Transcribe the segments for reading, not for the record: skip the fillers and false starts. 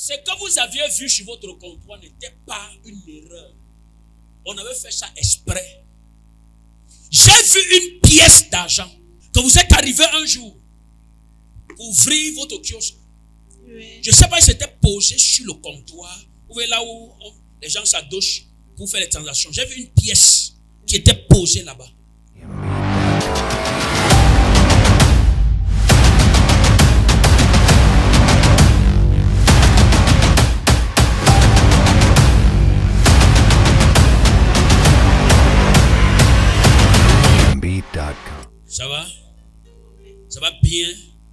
Ce que vous aviez vu sur votre comptoir n'était pas une erreur. On avait fait ça exprès. J'ai vu une pièce d'argent que vous êtes arrivé un jour pour ouvrir votre kiosque. Oui. Je ne sais pas si c'était posé sur le comptoir. Vous voyez là où les gens s'adochent pour faire les transactions. J'ai vu une pièce qui était posée là-bas. Ça va? Ça va bien?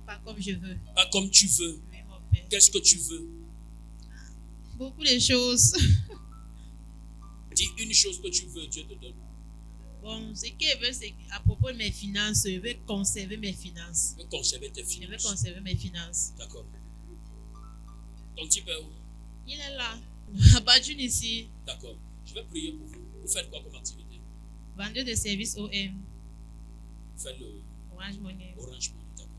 Pas comme je veux. Pas comme tu veux. Oui, mon père. Qu'est-ce que tu veux? Beaucoup de choses. Dis une chose que tu veux, Dieu te donne. Bon, ce qu'il veut, c'est à propos de mes finances, je veux conserver mes finances. Tu veux conserver tes Je veux finances. conserver mes finances. D'accord. Ton type est où? Il est là. Abattu ici. D'accord. Je vais prier pour vous. Vous faites quoi comme activité? Vendeur de services OM. Vous faites le Orange Money. Orange Money. D'accord.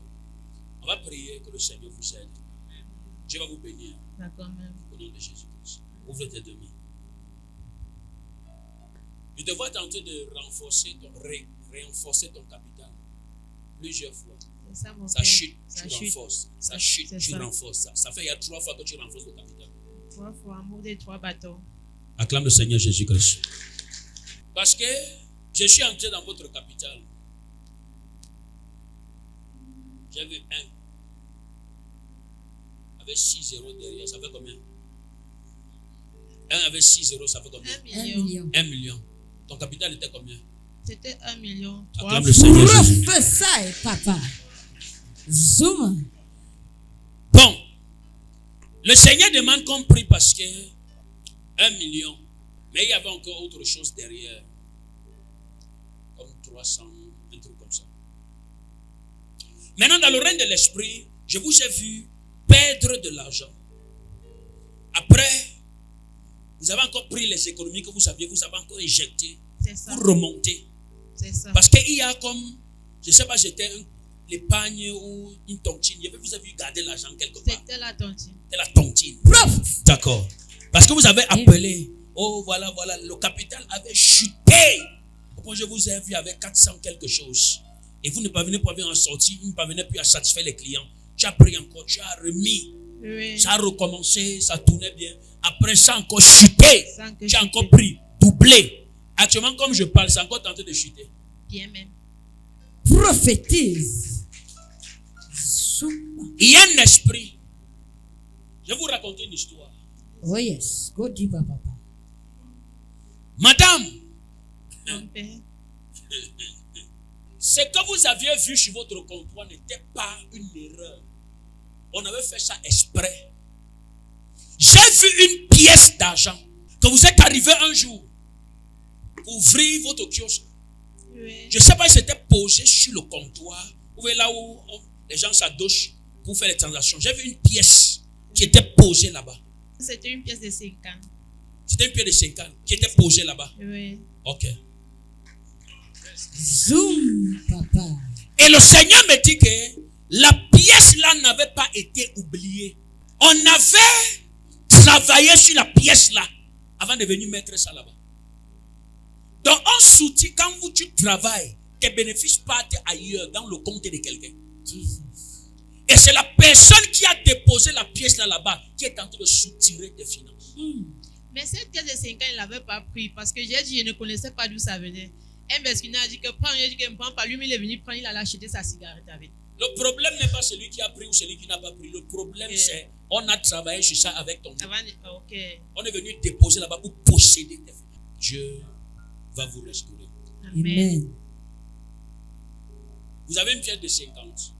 On va prier que le Seigneur vous aide. Dieu va vous bénir. D'accord, même. Au nom de Jésus-Christ. Ouvre tes deux mains. Je te vois tenter de renforcer ton capital plusieurs fois. C'est ça, mon Ça père. chute, Ça tu chute. renforces. Ça chute, C'est tu ça. renforces ça. Ça fait il y a 3 fois que tu renforces le capital. 3 fois, amour des 3 bâtons. Acclame le Seigneur Jésus-Christ. Parce que je suis entré dans votre capital. J'ai vu 1 avec 6 zéros derrière. Ça fait combien? 1 avec 6 zéros, ça fait combien? 1 1 million. million. 1 million. Ton capital était combien? C'était 1 million. 3 Acclame le Seigneur Jésus. Prophesy, papa. Zoom. Bon. Le Seigneur demande qu'on prie parce que 1 million. Mais il y avait encore autre chose derrière. Comme 300, un truc comme ça. Maintenant, dans le règne de l'esprit, je vous ai vu perdre de l'argent. Après, vous avez encore pris les économies que vous aviez, vous avez encore injecté C'est ça. pour remonter. C'est ça. Parce qu'il y a comme, je ne sais pas, c'était l'épargne ou une tontine. Vous avez gardé l'argent quelque part. C'était la tontine. C'est la tontine. D'accord. Parce que vous avez appelé. Oh, voilà, le capital avait chuté. Quand je vous ai vu avec 400 quelque chose. Et vous ne parvenez pas à en sortir, vous ne parvenez plus à satisfaire les clients. Tu as pris encore, tu as remis. Oui. Ça a recommencé, ça tournait bien. Après, ça a encore chuté. Sans que Tu as je encore te- pris, doublé. Actuellement, comme je parle, c'est encore tenté de chuter. Bien même. Prophétise. Zoom. Il y a un esprit. Je vais vous raconter une histoire. Oh yes. Go deeper, papa. Madame, Mon père. ce que vous aviez vu sur votre comptoir n'était pas une erreur. On avait fait ça exprès. J'ai vu une pièce d'argent que vous êtes arrivé un jour pour ouvrir votre kiosque. Oui. Je ne sais pas si c'était posé sur le comptoir. Vous voyez là où les gens s'adochent pour faire les transactions. J'ai vu une pièce qui était posée là-bas. C'était une pièce de 50. C'était une pièce de 50 qui était posée là-bas. Oui. Ok. Zoom, papa. Et le Seigneur me dit que la pièce là n'avait pas été oubliée. On avait travaillé sur la pièce là avant de venir mettre ça là-bas. Donc on soutient quand tu travailles, tes bénéfices partent ailleurs dans le compte de quelqu'un. Jesus. Et c'est la personne qui a déposé la pièce là-bas qui est en train de soutirer tes finances. Mais cette pièce de 50, il ne l'avait pas pris parce que j'ai dit, je ne connaissais pas d'où ça venait. Un Besquina a dit que prends, j'ai dit qu'il ne prend pas. Lui, il est venu prendre, il allait acheter sa cigarette avec. Le problème n'est pas celui qui a pris ou celui qui n'a pas pris. Le problème c'est on a travaillé sur ça avec ton nom. Ok. On est venu déposer là-bas pour posséder tes finances. Dieu va vous restaurer. Amen. Amen. Vous avez une pièce de 50.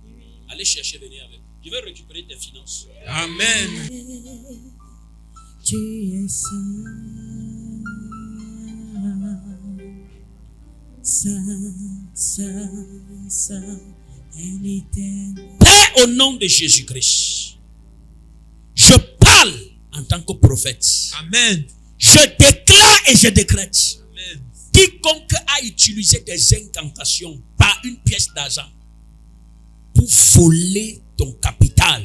Oui. Allez chercher, venez avec. Je vais récupérer tes finances. Amen. Tu es saint, saint, et l'éternel. Père, au nom de Jésus-Christ, je parle en tant que prophète. Amen. Je déclare et je décrète. Amen. Quiconque a utilisé des incantations par une pièce d'argent pour voler ton capital,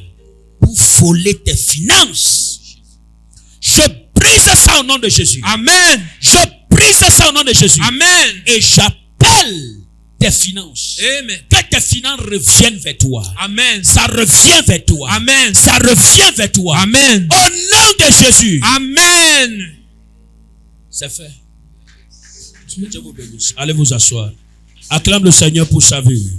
pour voler tes finances. Je brise ça au nom de Jésus. Amen. Je brise ça au nom de Jésus. Amen. Et j'appelle tes finances. Amen. Que tes finances reviennent vers toi. Amen. Ça revient vers toi. Amen. Ça revient vers toi. Amen. Au nom de Jésus. Amen. C'est fait. Dieu vous bénisse. Allez vous asseoir. Acclame le Seigneur pour sa vie.